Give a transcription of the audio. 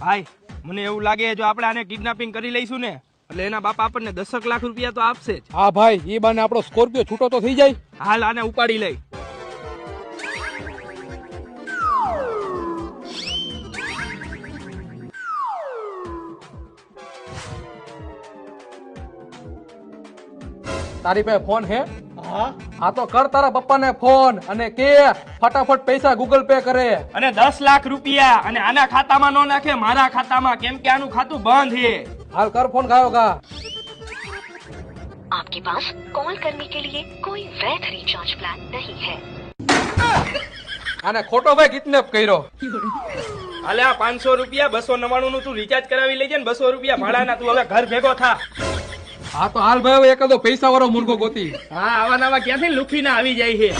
ભાઈ મને એવું લાગે જો આપણે આને કિડનેપિંગ કરી લઈશું ને એટલે એના બાપા આપણને 10 લાખ રૂપિયા તો આપશે જ. હા ભાઈ, એ બાને આપણો સ્કોર્પિયો છૂટો તો થઈ જાય. હાલ આને ઉપાડી લઈ. તારી પાસે ફોન હે? હા તો કર તારા પપ્પાને ફોન અને કે ફટાફટ પૈસા ગૂગલ પે કરે. અને 10 લાખ રૂપિયા અને આના ખાતામાં નો નાખે, મારા ખાતામાં, કેમ કે આનું ખાતું બંધ છે. હાલ કર ફોન ગાયો ગા. आपके पास कॉल करने के लिए कोई वैध रिचार्ज प्लान नहीं है. આને ખોટો ભાઈ કિડનેપ કર્યો. હાલે આ 500 રૂપિયા 299 નું તું રિચાર્જ કરાવી લેજે ને 200 રૂપિયા ભાડાના. તું હવે ઘર ભેગો થા. હા તો હાલ ભાઈ, એકાદો પૈસા વાળો મુર્ગો ગોતી. હા, આવા નવા ક્યાંથી લુખીને આવી જાય છે.